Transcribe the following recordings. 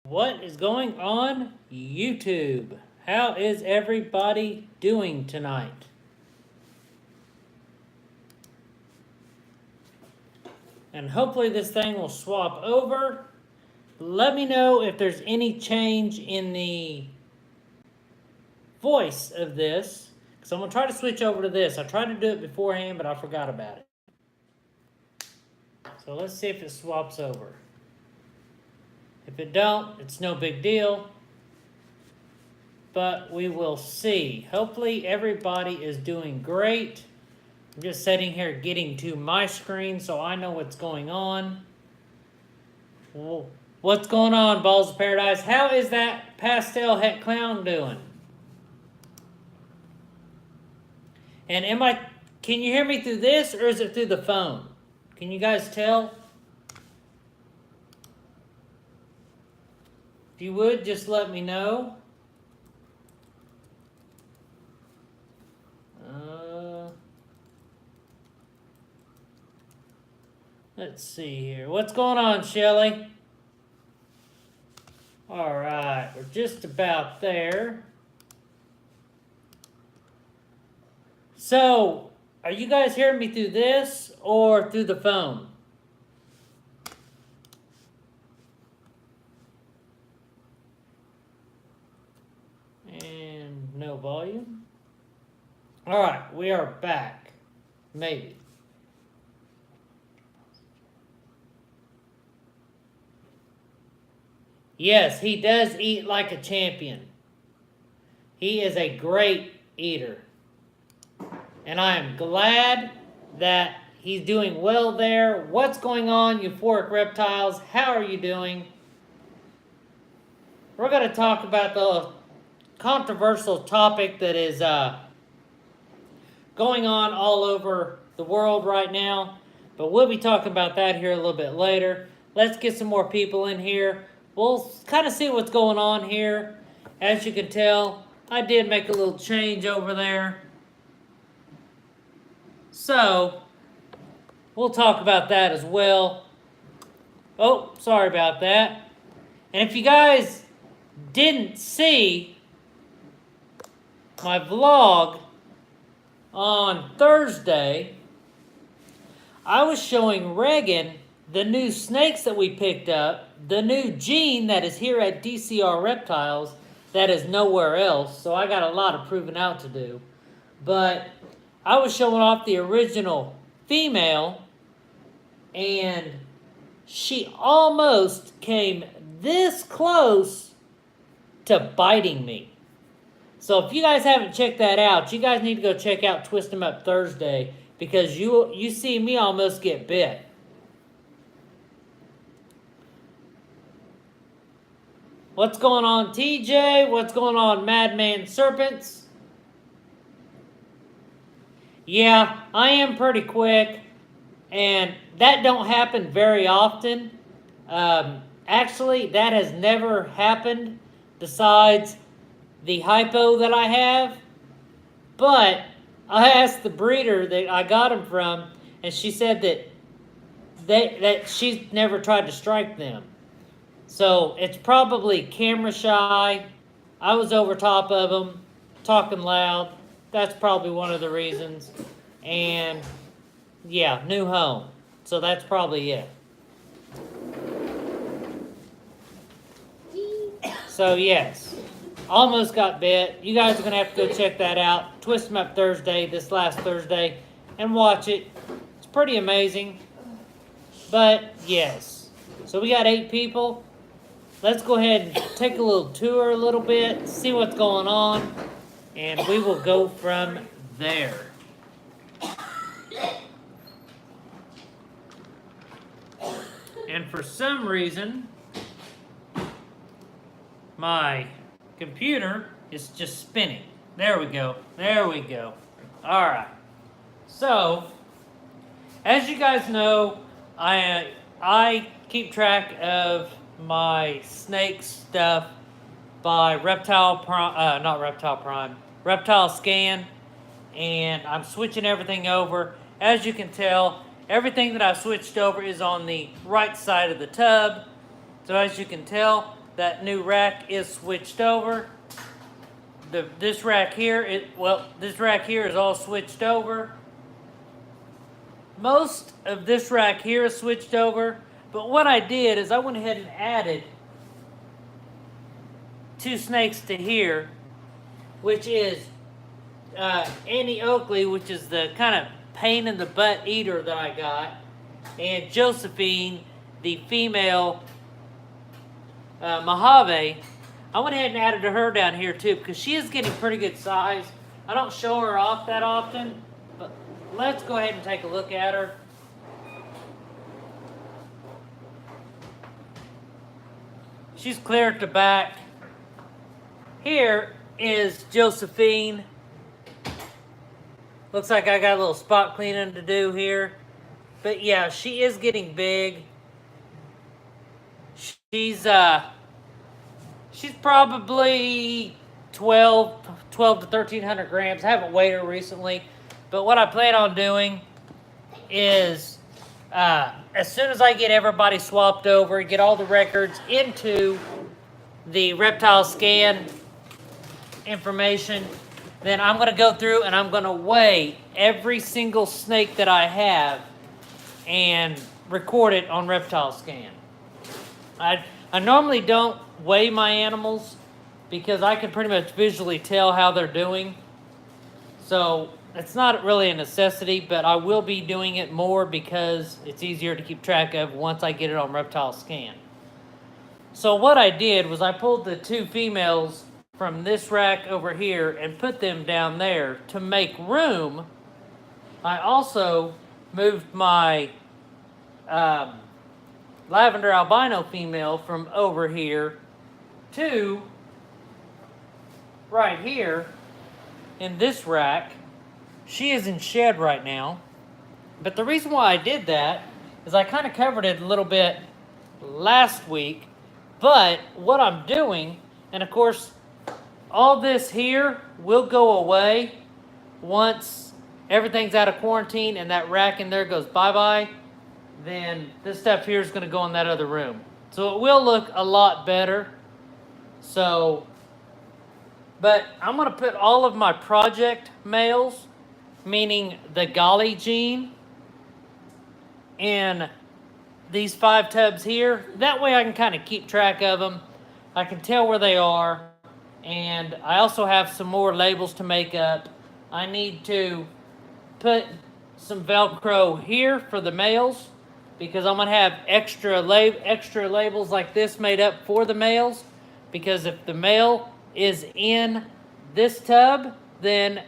What is going on, YouTube? How is everybody doing tonight? And hopefully this thing will swap over. Let me know if there's any change in the voice of this, because I'm going to try to switch over to this. I tried to do it beforehand, but I forgot about it. So let's see if it swaps over. If it don't, it's no big deal. But we will see. Hopefully everybody is doing great. I'm just sitting here getting to my screen so I know what's going on. What's going on, Balls of Paradise? How is that pastel het clown doing? And can you hear me through this or is it through the phone? Can you guys tell? If you would, just let me know. Let's see here. What's going on, Shelly? All right, we're just about there. So, are you guys hearing me through this or through the phone? And no volume. All right, we are back. Maybe. Yes, he does eat like a champion. He is a great eater. And I am glad that he's doing well there. What's going on, Euphoric Reptiles? How are you doing? We're going to talk about the controversial topic that is going on all over the world right now. But we'll be talking about that here a little bit later. Let's get some more people in here. We'll kind of see what's going on here. As you can tell, I did make a little change over there. So, we'll talk about that as well. Oh, sorry about that. And if you guys didn't see my vlog on Thursday, I was showing Reagan the new snakes that we picked up, the new gene that is here at DCR Reptiles that is nowhere else. So I got a lot of proving out to do. But I was showing off the original female, and she almost came this close to biting me. So if you guys haven't checked that out, you guys need to go check out Twist 'em Up Thursday, because you see me almost get bit. What's going on, TJ? What's going on, Madman Serpents? Yeah, I am pretty quick, and that don't happen very often. Actually, that has never happened besides the hypo that I have. But I asked the breeder that I got them from, and she said that she's never tried to strike them. So it's probably camera shy. I was over top of them, talking loud. That's probably one of the reasons. And yeah, new home. So that's probably it. So yes, almost got bit. You guys are going to have to go check that out. Twist 'em Up Thursday, this last Thursday, and watch it. It's pretty amazing. But yes, so we got 8 people. Let's go ahead and take a little tour a little bit, see what's going on, and we will go from there. And for some reason, my computer is just spinning. There we go. There we go. All right. So, as you guys know, I keep track of my snake stuff by Reptile Scan, and I'm switching everything over. As you can tell, everything that I switched over is on the right side of the tub. So as you can tell, that new rack is switched over. This rack here, this rack here is all switched over. Most of this rack here is switched over, but what I did is I went ahead and added 2 snakes to here, which is Annie Oakley, which is the kind of pain in the butt eater that I got, and Josephine, the female Mojave. I went ahead and added her down here too because she is getting pretty good size. I don't show her off that often, but let's go ahead and take a look at her. She's clear at the back. Here is Josephine. Looks like I got a little spot cleaning to do here. But yeah, she is getting big. She's probably 12 to 1300 grams. I haven't weighed her recently. But what I plan on doing is as soon as I get everybody swapped over, get all the records into the reptile scan information, then I'm going to go through and I'm going to weigh every single snake that I have and record it on reptile scan. I normally don't weigh my animals because I can pretty much visually tell how they're doing. So it's not really a necessity, but I will be doing it more because it's easier to keep track of once I get it on reptile scan. So what I did was I pulled the 2 females from this rack over here and put them down there to make room. I also moved my lavender albino female from over here to right here in this rack. She is in shed right now. But the reason why I did that is I kind of covered it a little bit last week. But what I'm doing, and of course, all this here will go away once everything's out of quarantine and that rack in there goes bye-bye. Then this stuff here is going to go in that other room. So it will look a lot better. So, but I'm going to put all of my project males, meaning the Golly gene, in these 5 tubs here. That way I can kind of keep track of them. I can tell where they are. And I also have some more labels to make up. I need to put some Velcro here for the males because I'm going to have extra labels like this made up for the males. Because if the male is in this tub, then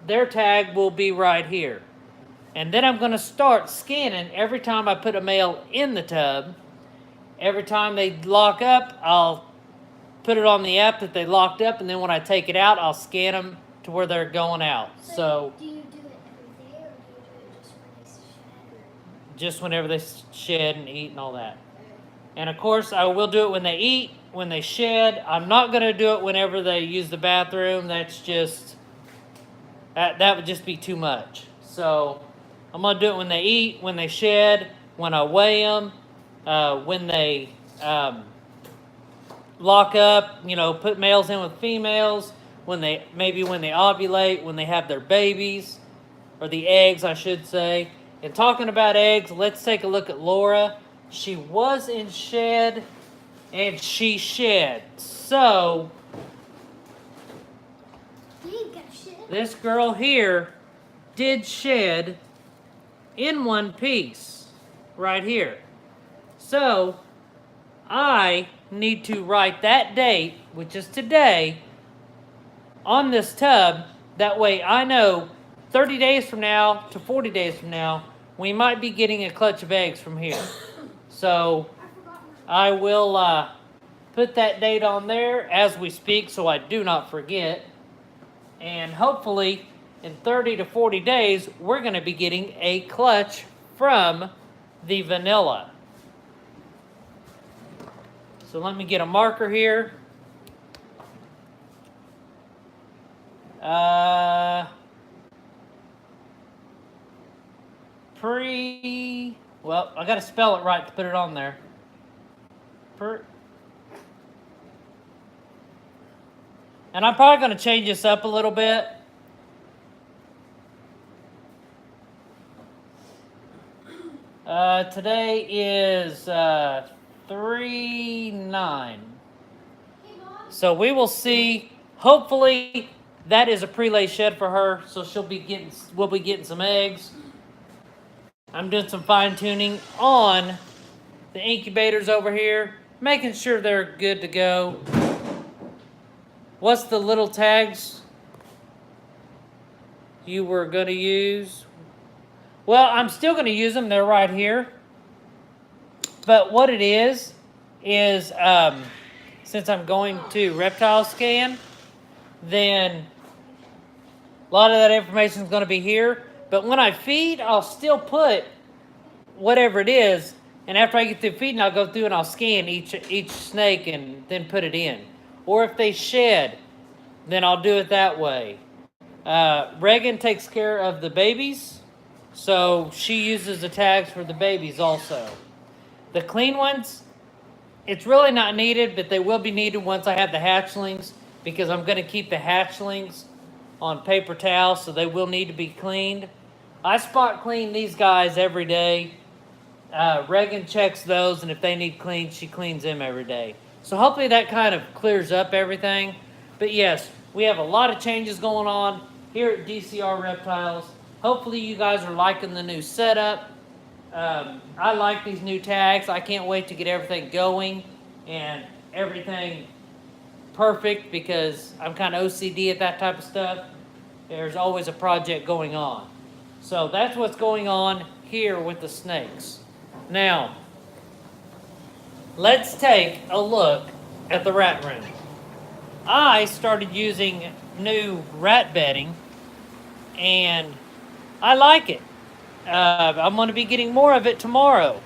their tag will be right here. And then I'm going to start scanning every time I put a male in the tub. Every time they lock up, I'll put it on the app that they locked up, and then when I take it out, I'll scan them to where they're going out. So do you do it every day, or do you do it just when they shed? Just whenever they shed and eat and all that. And of course, I will do it when they eat, when they shed. I'm not going to do it whenever they use the bathroom. That's just, that would just be too much. So I'm going to do it when they eat, when they shed, when I weigh them, when they lock up, you know, put males in with females, maybe when they ovulate, when they have their babies, or the eggs, I should say. And talking about eggs, let's take a look at Laura. She was in shed, and she shed. So, this girl here did shed in one piece, right here. So, I need to write that date, which is today, on this tub. That way I know 30 days from now to 40 days from now, we might be getting a clutch of eggs from here. So I will put that date on there as we speak so I do not forget. And hopefully in 30 to 40 days, we're going to be getting a clutch from the vanilla. So let me get a marker here. Well, I got to spell it right to put it on there. And I'm probably going to change this up a little bit. Today is 3/9. So we will see. Hopefully that is a pre-lay shed for her, so we'll be getting some eggs. I'm doing some fine tuning on the incubators over here, making sure they're good to go. What's the little tags you were going to use? Well, I'm still going to use them. They're right here. But what it is since I'm going to reptile scan, then a lot of that information is going to be here. But when I feed, I'll still put whatever it is. And after I get through feeding, I'll go through and I'll scan each snake and then put it in. Or if they shed, then I'll do it that way. Reagan takes care of the babies, so she uses the tags for the babies also. The clean ones, it's really not needed, but they will be needed once I have the hatchlings, because I'm going to keep the hatchlings on paper towels, so they will need to be cleaned. I spot clean these guys every day. Reagan checks those, and if they need cleaned, she cleans them every day. So hopefully that kind of clears up everything. But yes, we have a lot of changes going on here at DCR Reptiles. Hopefully you guys are liking the new setup. I like these new tags. I can't wait to get everything going and everything perfect, because I'm kind of OCD at that type of stuff. There's always a project going on. So that's what's going on here with the snakes. Now, let's take a look at the rat room. I started using new rat bedding, and I like it. I'm going to be getting more of it tomorrow.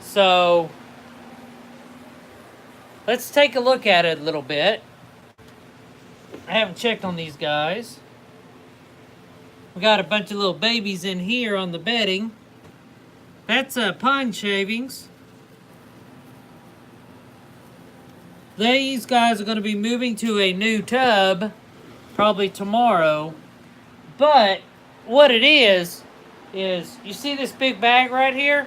So, let's take a look at it a little bit. I haven't checked on these guys. We got a bunch of little babies in here on the bedding. That's pine shavings. These guys are going to be moving to a new tub probably tomorrow. But what it is you see this big bag right here?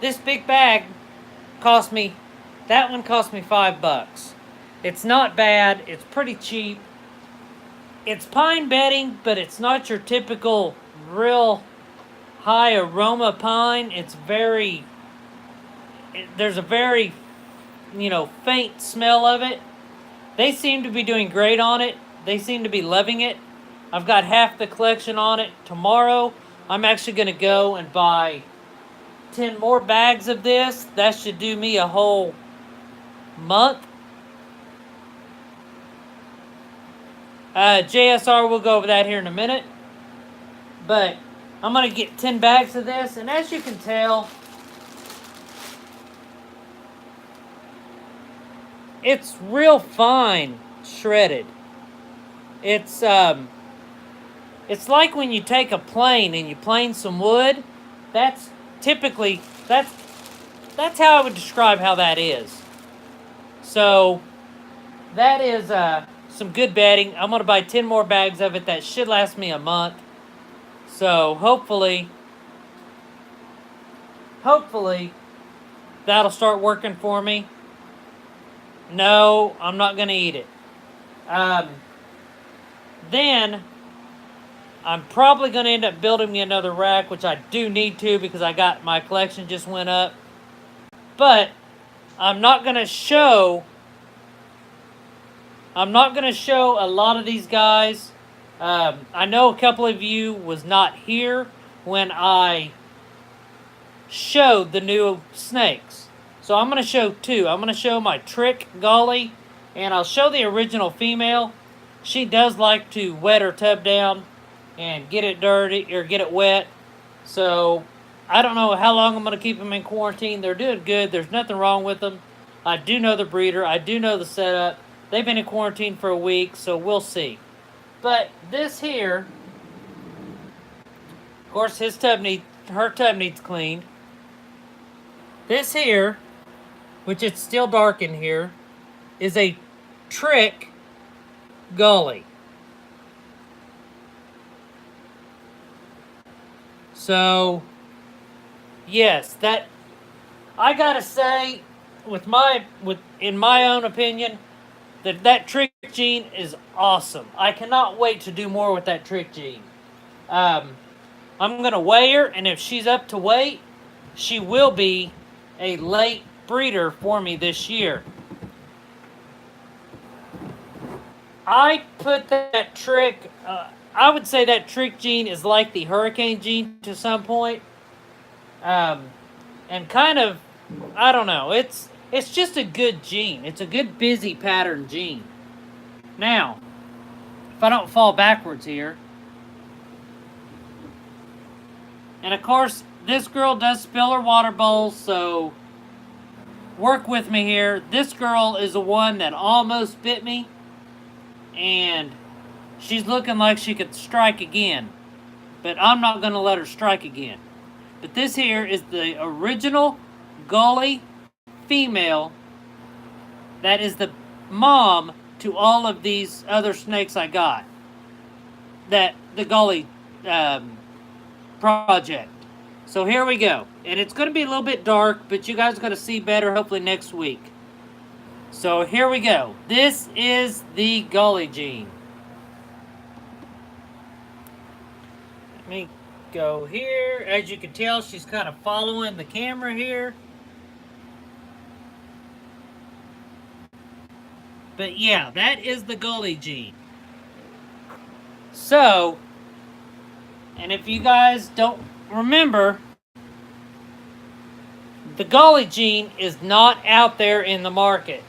This big bag that one cost me $5. It's not bad. It's pretty cheap. It's pine bedding, but it's not your typical real high aroma pine. There's a very, faint smell of it. They seem to be doing great on it. They seem to be loving it. I've got half the collection on it. Tomorrow, I'm actually going to go and buy 10 more bags of this. That should do me a whole month. JSR, we'll go over that here in a minute. But I'm going to get 10 bags of this. And as you can tell, it's real fine shredded. It's like when you take a plane and you plane some wood. That's how I would describe how that is. So that is some good bedding. I'm going to buy 10 more bags of it. That should last me a month. So hopefully that'll start working for me. No, I'm not going to eat it. Then I'm probably going to end up building me another rack, which I do need to because my collection just went up. But I'm not going to show a lot of these guys. I know a couple of you was not here when I showed the new snakes. So I'm going to show two. I'm going to show my trick Golly, and I'll show the original female. She does like to wet her tub down and get it dirty or get it wet. So I don't know how long I'm going to keep them in quarantine. They're doing good. There's nothing wrong with them. I do know the breeder. I do know the setup. They've been in quarantine for a week, so we'll see. But this here, of course, her tub needs cleaned. This here, which it's still dark in here, is a trick gully. So, yes, that I gotta say, in my own opinion, that trick gene is awesome. I cannot wait to do more with that trick gene. I'm gonna weigh her, and if she's up to weight, she will be a late breeder for me this year. I put that trick. I would say that trick gene is like the hurricane gene to some point, and kind of, I don't know. It's just a good gene. It's a good busy pattern gene. Now, if I don't fall backwards here, and of course this girl does spill her water bowls, so work with me here. This girl is the one that almost bit me, and she's looking like she could strike again, but I'm not going to let her strike again. But this here is the original gully female that is the mom to all of these other snakes I got. That the gully project. So here we go. And it's going to be a little bit dark, but you guys are going to see better hopefully next week. So here we go. This is the gully gene. Let me go here. As you can tell, she's kind of following the camera here. But yeah, that is the gully gene. So, and if you guys don't remember, the gully gene is not out there in the market.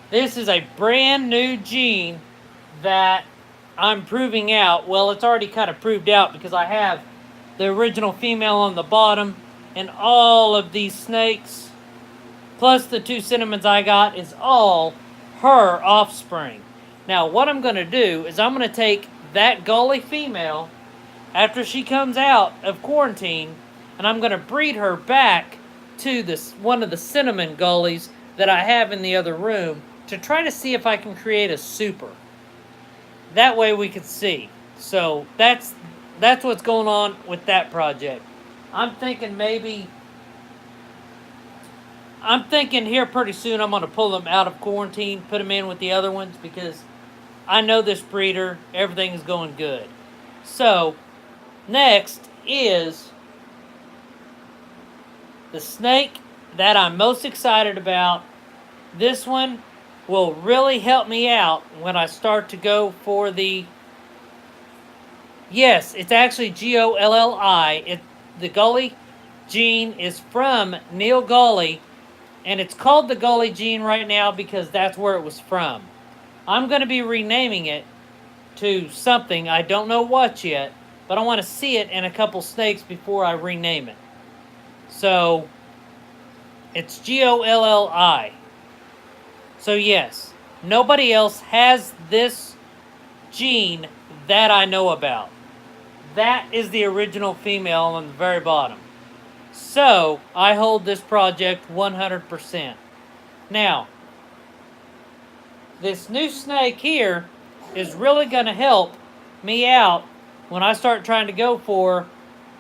This is a brand new gene that I'm proving out. Well, it's already kind of proved out because I have the original female on the bottom, and all of these snakes, plus the 2 cinnamons I got, is all her offspring. Now, what I'm going to do is I'm going to take that gully female after she comes out of quarantine, and I'm going to breed her back to one of the cinnamon gullies that I have in the other room to try to see if I can create a super. That way we could see. So that's what's going on with that project. I'm thinking here pretty soon I'm going to pull them out of quarantine, put them in with the other ones, because I know this breeder, everything is going good. So, next is the snake that I'm most excited about. This one will really help me out when I start to go for the... Yes, it's actually Golli. The gully gene is from Neil Gully, and it's called the gully gene right now because that's where it was from. I'm going to be renaming it to something. I don't know what yet, but I want to see it in a couple snakes before I rename it. So, it's Golli. So yes, nobody else has this gene that I know about. That is the original female on the very bottom. So, I hold this project 100%. Now, this new snake here is really going to help me out when I start trying to go for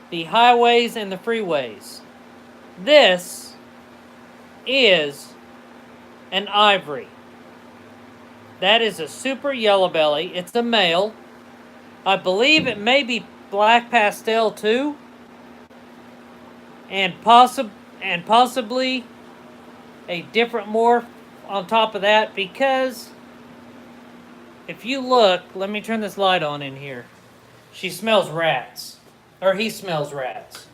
the highways and the freeways. This is an ivory. That is a super yellow belly. It's a male. I believe it may be black pastel too. And possibly a different morph on top of that, because if you look, let me turn this light on in here. She smells rats. Or he smells rats.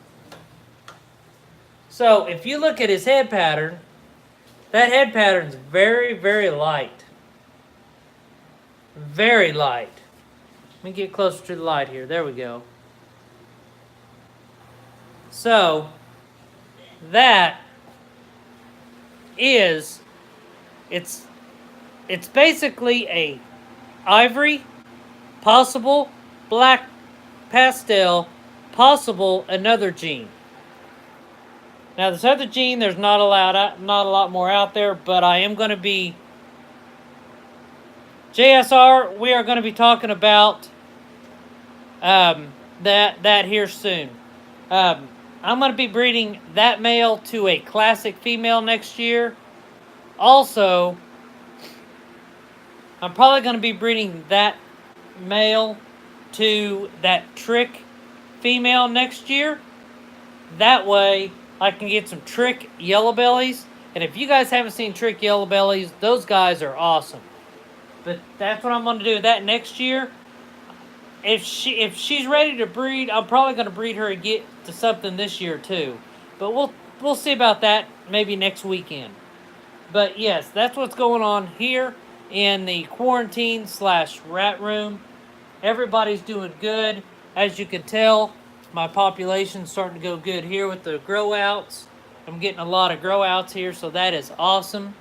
So if you look at his head pattern, that head pattern's very, very light. Very light. Let me get closer to the light here. There we go. So, that is, it's basically a ivory, possible black pastel, possible another gene. Now this other gene, there's not a lot more out there, but I am going to be JSR, we are going to be talking about that here soon. I'm going to be breeding that male to a classic female next year. Also, I'm probably going to be breeding that male to that trick female next year. That way, I can get some trick yellow bellies. And if you guys haven't seen trick yellow bellies, those guys are awesome. But that's what I'm going to do that next year. If she's ready to breed, I'm probably going to breed her and get to something this year too. But we'll see about that maybe next weekend. But yes, that's what's going on here in the quarantine / rat room. Everybody's doing good. As you can tell, my population's starting to go good here with the grow outs. I'm getting a lot of grow outs here, so that is awesome.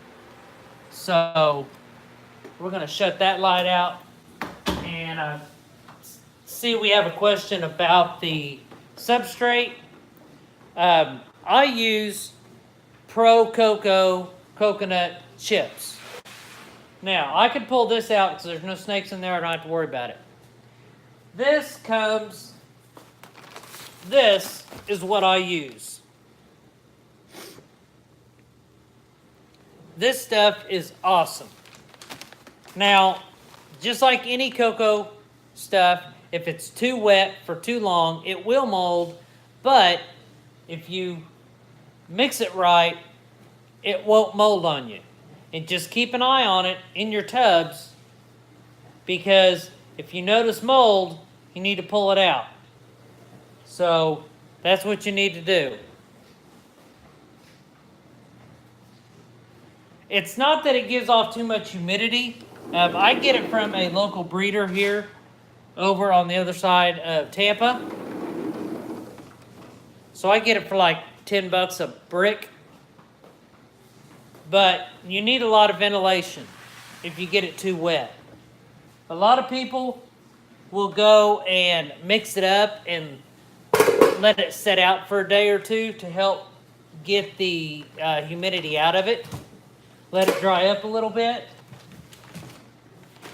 So we're going to shut that light out and see, we have a question about the substrate. I use Pro Coco coconut chips. Now, I could pull this out because there's no snakes in there. I don't have to worry about it. This is what I use. This stuff is awesome. Now, just like any cocoa stuff, if it's too wet for too long, it will mold, but if you mix it right, it won't mold on you. And just keep an eye on it in your tubs, because if you notice mold, you need to pull it out. So that's what you need to do. It's not that it gives off too much humidity. I get it from a local breeder here over on the other side of Tampa. So I get it for like $10 a brick. But you need a lot of ventilation if you get it too wet. A lot of people will go and mix it up and let it set out for a day or two to help get the humidity out of it. Let it dry up a little bit.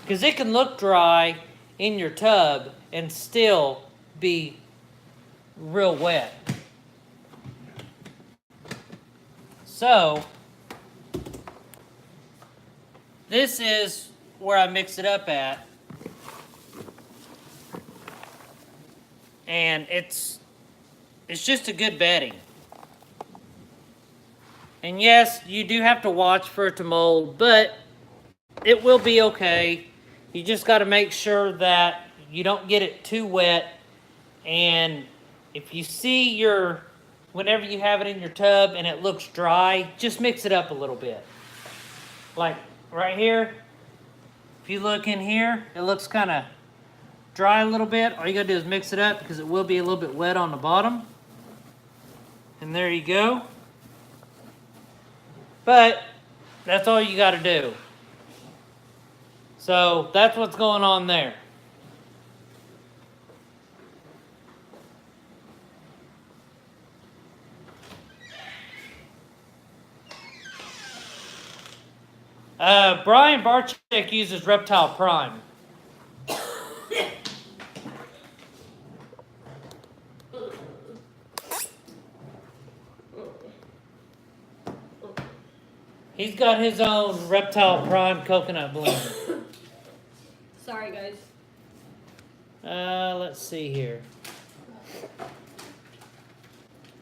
Because it can look dry in your tub and still be real wet. So, this is where I mix it up at. And it's just a good bedding. And yes, you do have to watch for it to mold, but it will be okay. You just got to make sure that you don't get it too wet. And if you see whenever you have it in your tub and it looks dry, just mix it up a little bit. Like right here, if you look in here, it looks kind of dry a little bit. All you gotta do is mix it up because it will be a little bit wet on the bottom. And there you go. But that's all you gotta do. So that's what's going on there. Brian Barczyk uses Reptile Prime. He's got his own Reptile Prime coconut blend. Sorry, guys. Let's see here.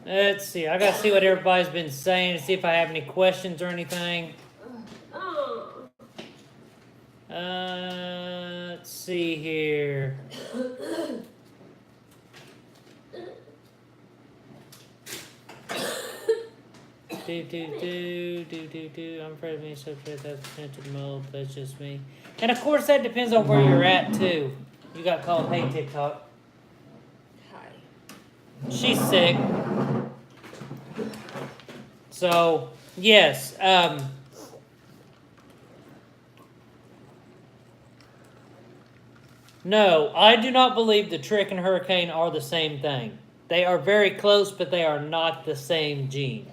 Let's see. I gotta see what everybody's been saying to see if I have any questions or anything. Let's see here. I'm afraid of being subject to potential mold. That's just me. And of course, that depends on where you're at too. You got called, hey TikTok. Hi. She's sick. So yes. No, I do not believe the Trick and Hurricane are the same thing. They are very close, but they are not the same gene.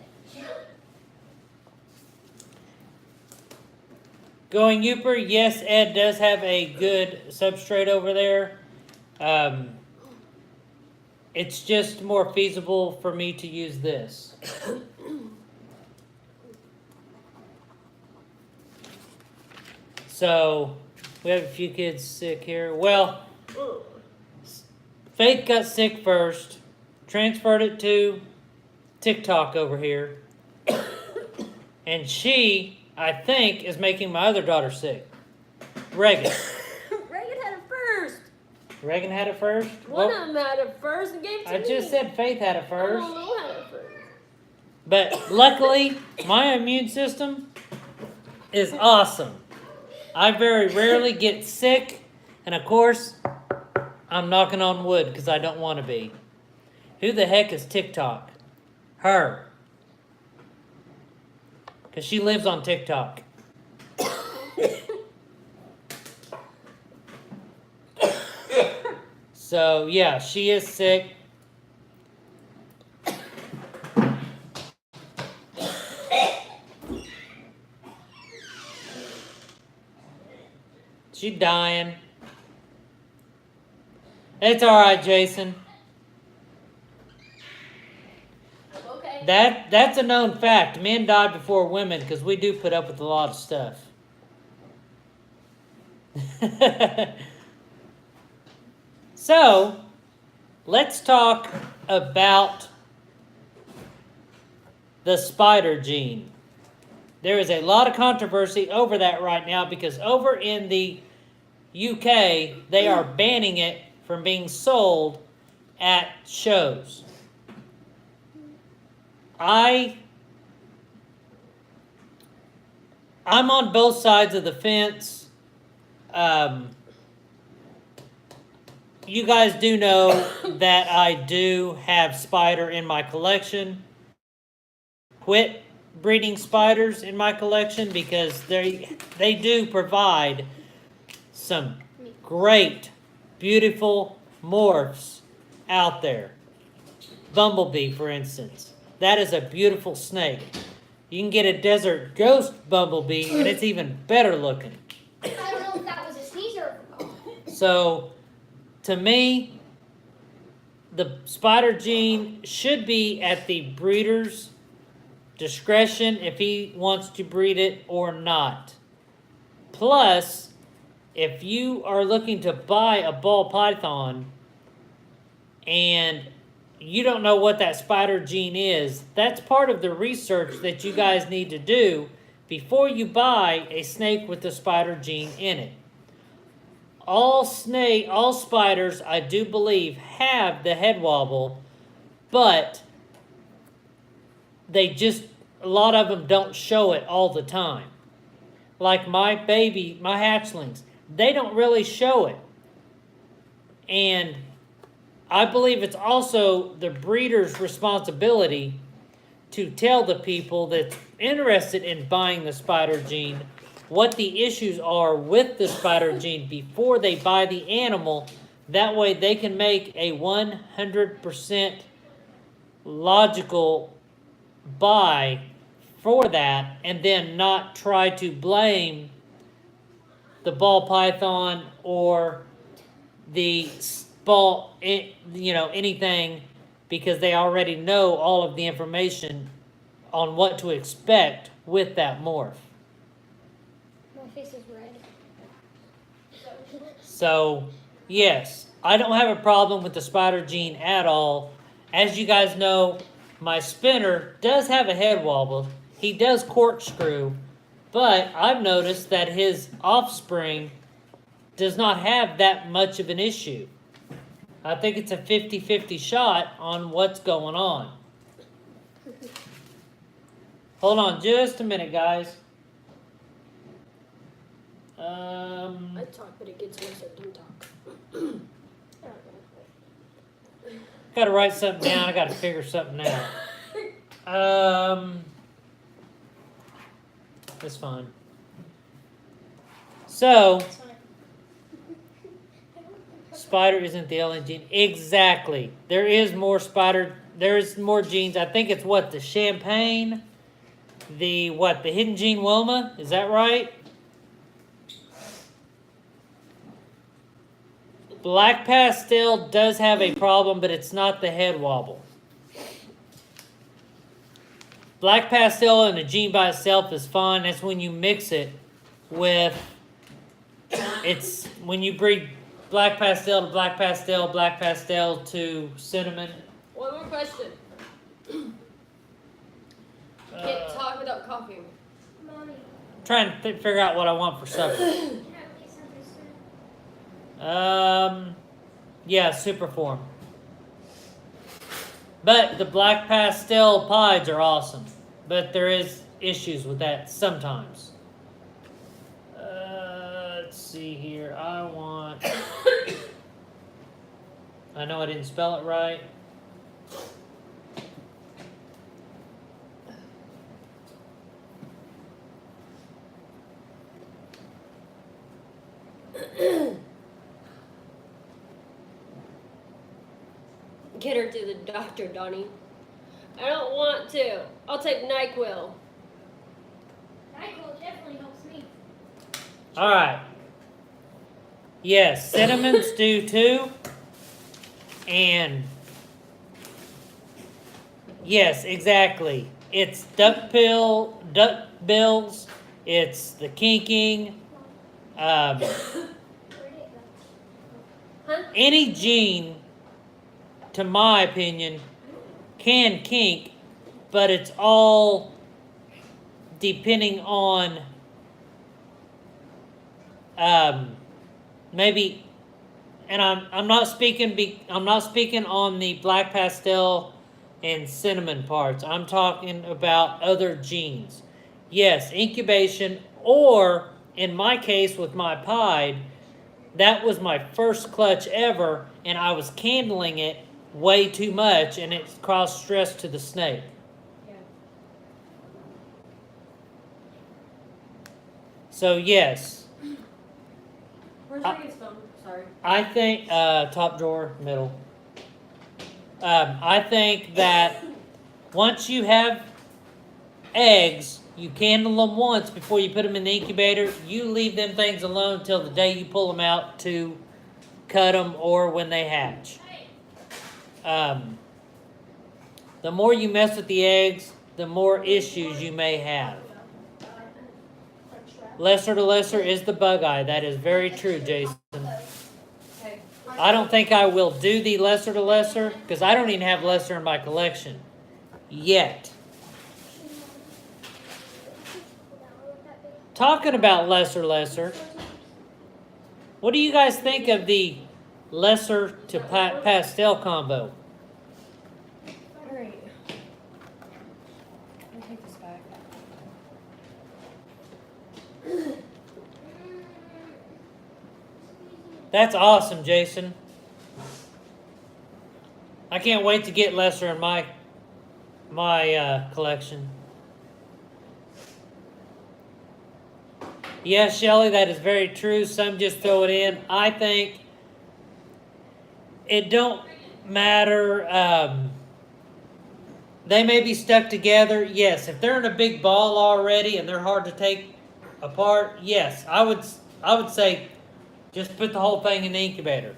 Going Youper, yes, Ed does have a good substrate over there. It's just more feasible for me to use this. So, we have a few kids sick here. Well, Faith got sick first, transferred it to TikTok over here, and she, I think, is making my other daughter sick. Reagan. Reagan had it first. Reagan had it first? One Well, of them had it first and gave it to I me. just said Faith had it I first. don't know who had it first. But luckily, my immune system is awesome. I very rarely get sick, and of course, I'm knocking on wood because I don't want to be. Who the heck is TikTok? Her. Because she lives on TikTok. So, yeah, she is sick. She dying. It's alright, Jason. Okay. That's a known fact. Men die before women because we do put up with a lot of stuff. So, let's talk about the spider gene. There is a lot of controversy over that right now because over in the UK, they are banning it from being sold at shows. I'm on both sides of the fence. You guys do know that I do have spider in my collection. Quit breeding spiders in my collection because they do provide some great, beautiful morphs out there. Bumblebee, for instance. That is a beautiful snake. You can get a desert ghost bumblebee, and it's even better looking. I don't know if that was a sneezer or a cough. So, to me, the spider gene should be at the breeder's discretion if he wants to breed it or not. Plus, if you are looking to buy a ball python and you don't know what that spider gene is, that's part of the research that you guys need to do before you buy a snake with the spider gene in it. All spiders, I do believe, have the head wobble, but a lot of them don't show it all the time. Like my hatchlings, they don't really show it. And I believe it's also the breeder's responsibility to tell the people that's interested in buying the spider gene what the issues are with the spider gene before they buy the animal. That way they can make a 100% logical buy for that and then not try to blame the ball python or the ball, anything, because they already know all of the information on what to expect with that morph. My face is red. So, yes, I don't have a problem with the spider gene at all. As you guys know, my spinner does have a head wobble. He does corkscrew, but I've noticed that his offspring does not have that much of an issue. I think it's a 50-50 shot on what's going on. Hold on just a minute, guys. I talk, but it gets worse. I don't talk. Gotta write something down. I gotta figure something out. That's fine. So, spider isn't the alien gene. Exactly. There is more genes. I think it's the champagne, the hidden gene Wilma. Is that right? Black Pastel does have a problem, but it's not the head wobble. Black Pastel and a gene by itself is fine. That's when you mix it with, it's when you breed Black Pastel to Black Pastel, Black Pastel to Cinnamon. One more question. Can't talk without coughing. Mommy, Trying to figure out what I want for supper. can I get something soon? Yeah, super form. But the Black Pastel pies are awesome. But there is issues with that sometimes. Let's see here. I want. I know I didn't spell it right. Get her to the doctor, Donnie. I don't want to. I'll take NyQuil. NyQuil definitely helps me. All right. Yes, cinnamons do too. And yes, exactly. It's duck bills. It's the kinking. Where'd it go? Huh? Any gene, to my opinion, can kink, but it's all depending on maybe, and I'm not speaking on the Black Pastel and cinnamon parts. I'm talking about other genes. Yes, incubation, or in my case with my pied, that was my first clutch ever, and I was candling it way too much, and it caused stress to the snake. Yeah. So yes, Where's Uh, Reagan's phone? Sorry. I think top drawer, middle. I think that once you have eggs, you candle them once before you put them in the incubator. You leave them things alone till the day you pull them out to cut them or when they hatch. The more you mess with the eggs, the more issues you may have. Lesser to lesser is the bug eye. That is very true, Jason. Okay. I don't think I will do the lesser to lesser because I don't even have lesser in my collection yet. Talking about lesser, what do you guys think of the lesser to pastel combo? Alright. Let me take this back. That's awesome, Jason. I can't wait to get lesser in my collection. Yes, Shelly, that is very true. Some just throw it in. I think it don't matter. They may be stuck together. Yes, if they're in a big ball already and they're hard to take apart, yes, I would say just put the whole thing in the incubator.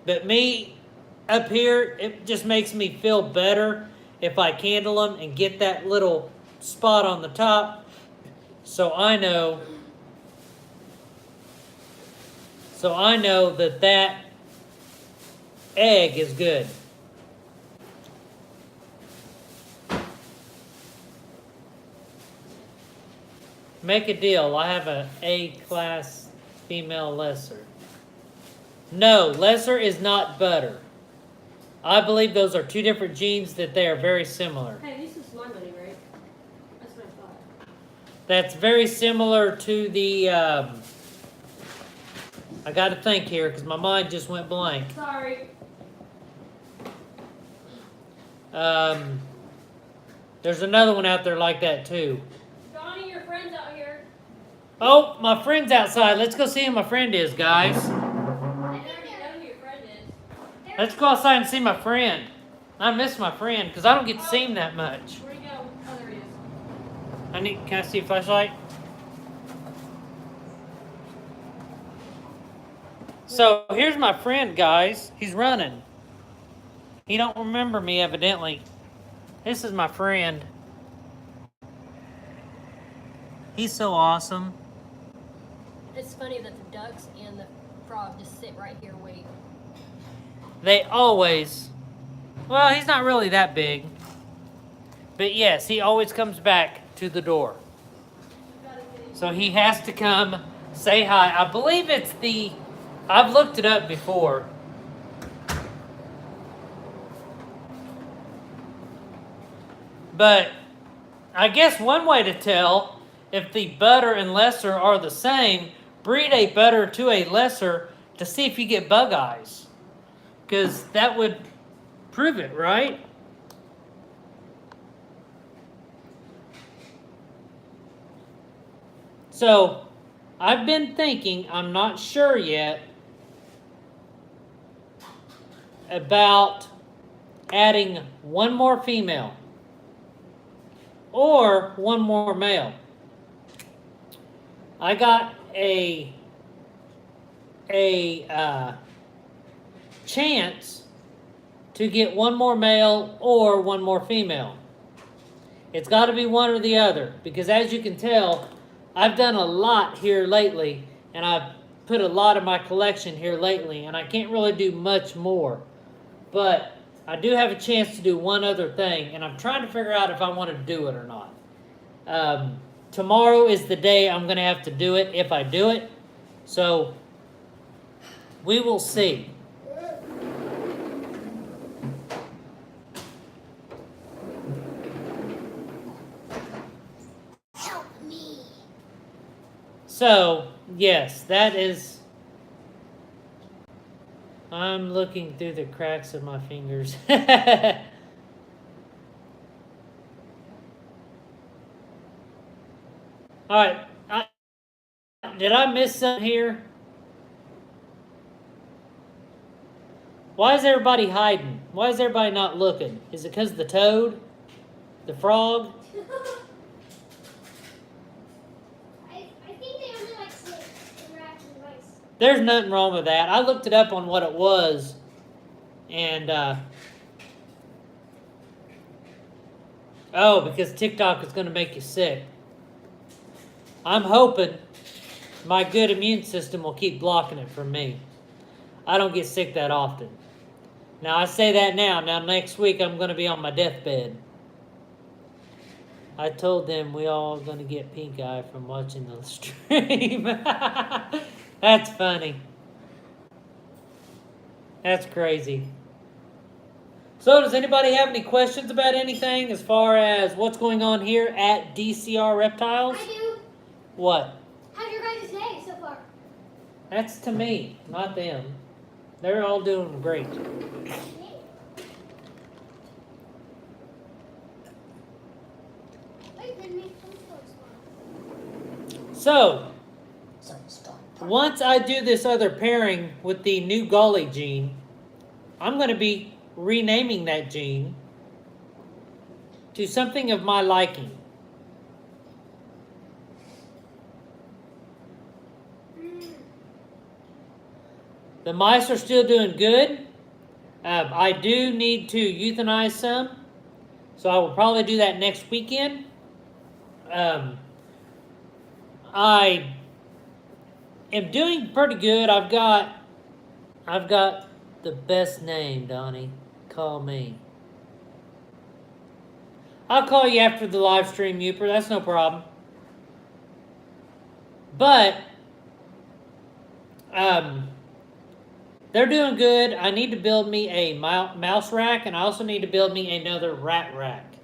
But me up here, it just makes me feel better if I candle them and get that little spot on the top. So I know that egg is good. Make a deal. I have a A-class female lesser. No, lesser is not butter. I believe those are two different genes that they are very similar. Hey, this is my money, right? That's what I thought. That's very similar to the, I got to think here because my mind just went blank. Sorry. There's another one out there like that too. Donnie, your friend's out here. Oh, my friend's outside. Let's go see who my friend is, guys. I already know who your friend is. Let's go outside and see my friend. I miss my friend because I don't get to see him that much. Where'd he go? Oh, there he is. Can I see a flashlight? So here's my friend, guys. He's running. He don't remember me, evidently. This is my friend. He's so awesome. It's funny that the ducks and the frog just sit right here waiting. They always... Well, he's not really that big. But yes, he always comes back to the door. So he has to come say hi. I believe it's the... I've looked it up before. But I guess one way to tell if the better and lesser are the same, breed a better to a lesser to see if you get bug eyes. Because that would prove it, right? So, I've been thinking, I'm not sure yet, about adding one more female or one more male. I got a chance to get one more male or one more female. It's got to be one or the other, because as you can tell, I've done a lot here lately, and I've put a lot of my collection here lately, and I can't really do much more. But I do have a chance to do one other thing, and I'm trying to figure out if I want to do it or not. Tomorrow is the day I'm going to have to do it, if I do it. So, we will see. Help me. So, yes, that is... I'm looking through the cracks of my fingers. Alright, did I miss something here? Why is everybody hiding? Why is everybody not looking? Is it because of the toad? The frog? I think they only like snakes and rats and mice. There's nothing wrong with that. I looked it up on what it was. And, oh, because TikTok is going to make you sick. I'm hoping my good immune system will keep blocking it from me. I don't get sick that often. Now, I say that now. Now, next week, I'm going to be on my deathbed. I told them we all going to get pink eye from watching the stream. That's funny. That's crazy. So, does anybody have any questions about anything as far as what's going on here at DCR Reptiles? I do. What? How's your guys' day so far? That's to me, not them. They're all doing great. Wait, then make some clothes. So, once I do this other pairing with the new Golly gene, I'm going to be renaming that gene to something of my liking. The mice are still doing good. I do need to euthanize some, so I will probably do that next weekend. I am doing pretty good. I've got the best name, Donnie. Call me. I'll call you after the live stream, Youper. That's no problem. But they're doing good. I need to build me a mouse rack, and I also need to build me another rat rack,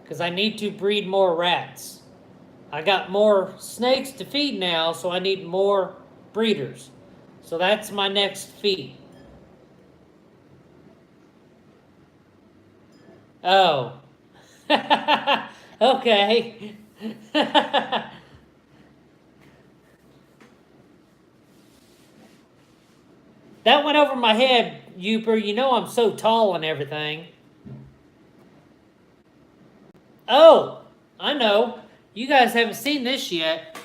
because I need to breed more rats. I got more snakes to feed now, so I need more breeders. So that's my next feat. Oh. Okay. That went over my head, Youper. You know I'm so tall and everything. Oh, I know. You guys haven't seen this yet.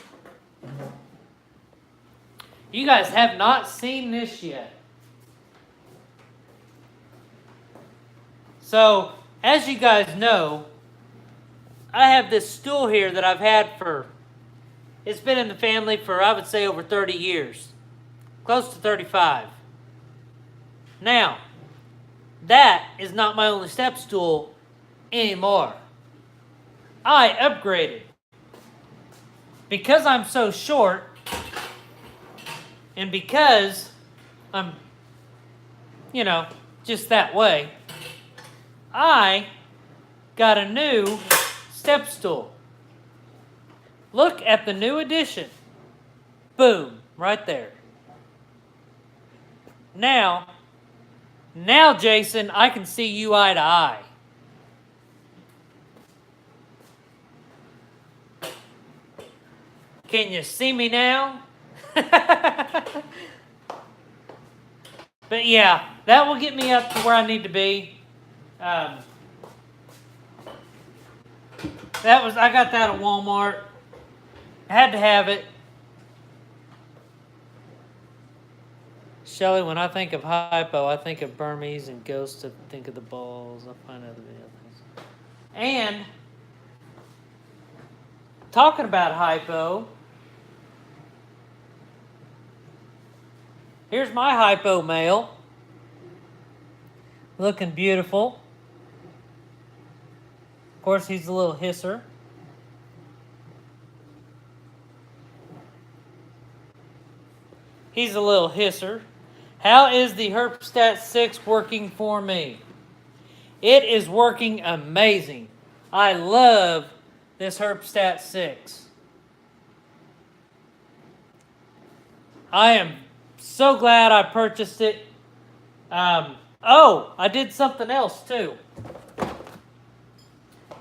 You guys have not seen this yet. So, as you guys know, I have this stool here that I've had it's been in the family for, I would say, over 30 years. Close to 35. Now, that is not my only step stool anymore. I upgraded. Because I'm so short, and because I'm, just that way, I got a new step stool. Look at the new addition. Boom, right there. Now, Jason, I can see you eye to eye. Can you see me now? But yeah, that will get me up to where I need to be. I got that at Walmart. I had to have it. Shelly, when I think of hypo, I think of Burmese, and Ghost, I think of the balls. I'll find other videos. And talking about hypo, here's my hypo male. Looking beautiful. Of course, he's a little hisser. He's a little hisser. How is the Herpstat 6 working for me? It is working amazing. I love this Herpstat 6. I am so glad I purchased it. I did something else too.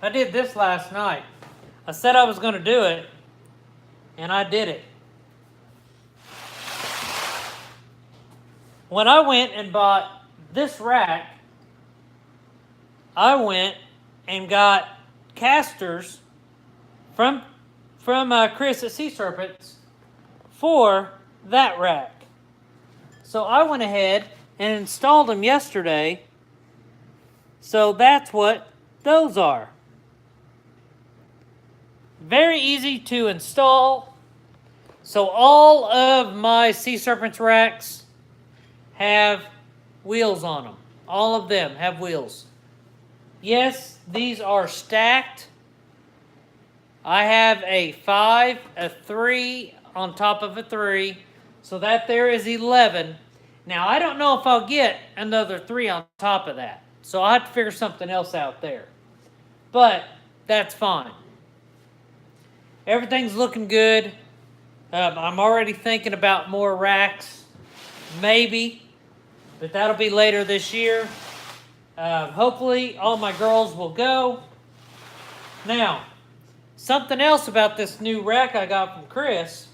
I did this last night. I said I was going to do it, and I did it. When I went and bought this rack, I went and got casters from Chris at Sea Serpents for that rack. So I went ahead and installed them yesterday. So that's what those are. Very easy to install. So all of my Sea Serpents racks have wheels on them. All of them have wheels. Yes, these are stacked. I have a 5, a 3 on top of a 3. So that there is 11. Now, I don't know if I'll get another 3 on top of that. So I'll have to figure something else out there. But that's fine. Everything's looking good. I'm already thinking about more racks. Maybe. But that'll be later this year. Hopefully, all my girls will go. Now, something else about this new rack I got from Chris.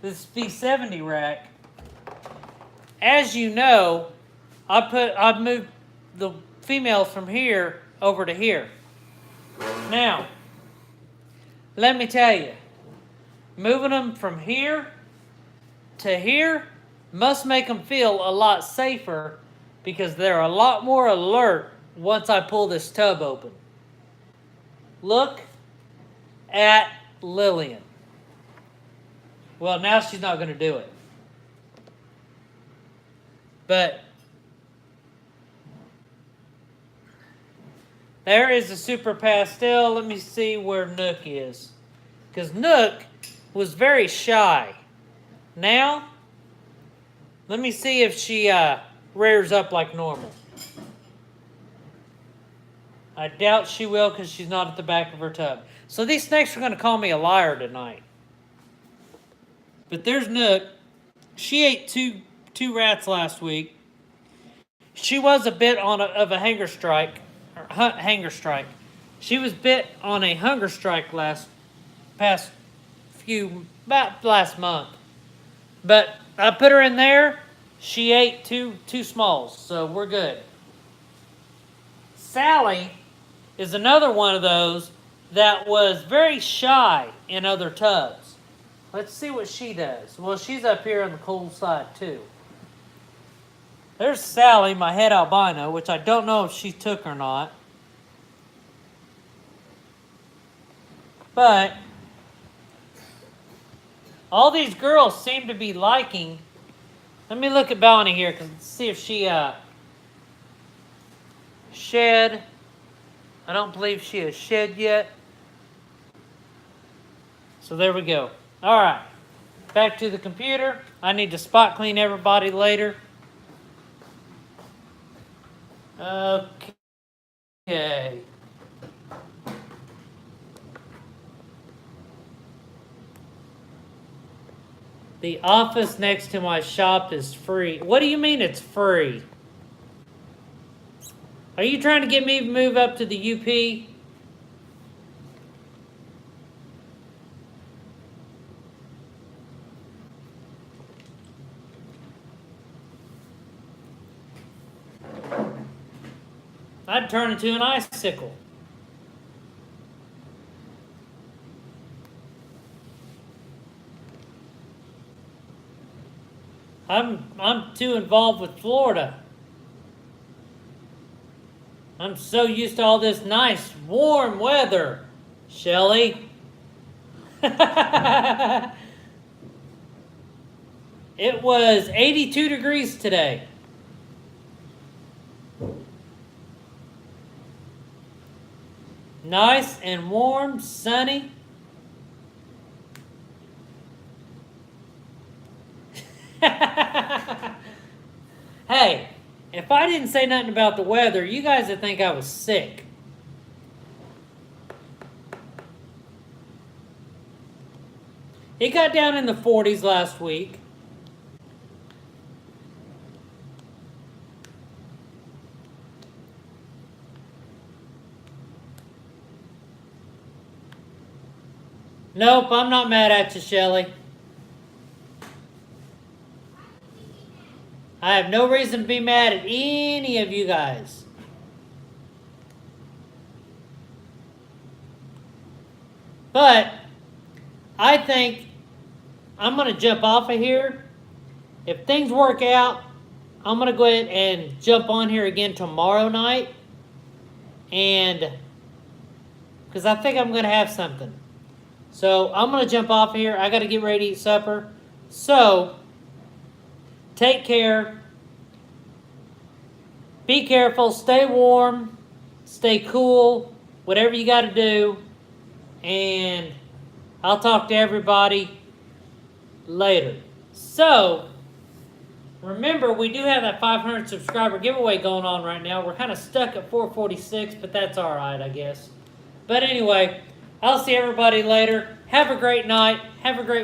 This V70 rack. As you know, I moved the females from here over to here. Now, let me tell you, moving them from here to here must make them feel a lot safer because they're a lot more alert once I pull this tub open. Look at Lillian. Well, now she's not going to do it. But there is a Super Pastel. Let me see where Nook is. Because Nook was very shy. Now, let me see if she rears up like normal. I doubt she will because she's not at the back of her tub. So these snakes are going to call me a liar tonight. But there's Nook. She ate two rats last week. She was a bit of a hunger strike. She was bit on a hunger strike about last month. But I put her in there. She ate two smalls, so we're good. Sally is another one of those that was very shy in other tubs. Let's see what she does. Well, she's up here on the cool side too. There's Sally, my head albino, which I don't know if she took or not. But all these girls seem to be liking. Let me look at Bonnie here, see if she shed. I don't believe she has shed yet. So there we go. All right, back to the computer. I need to spot clean everybody later. Okay. The office next to my shop is free. What do you mean it's free? Are you trying to get me to move up to the UP? I'd turn into an icicle. I'm too involved with Florida. I'm so used to all this nice warm weather, Shelly. It was 82 degrees today. Nice and warm, sunny. Hey, if I didn't say nothing about the weather, you guys would think I was sick. It got down in the 40s last week. Nope, I'm not mad at you, Shelly. I have no reason to be mad at any of you guys. But I think I'm going to jump off of here. If things work out, I'm going to go ahead and jump on here again tomorrow night. And because I think I'm going to have something. So I'm going to jump off here. I got to get ready to eat supper. So take care. Be careful. Stay warm. Stay cool. Whatever you got to do. And I'll talk to everybody later. So remember, we do have that 500 subscriber giveaway going on right now. We're kind of stuck at 446, but that's all right, I guess. But anyway, I'll see everybody later. Have a great night. Have a great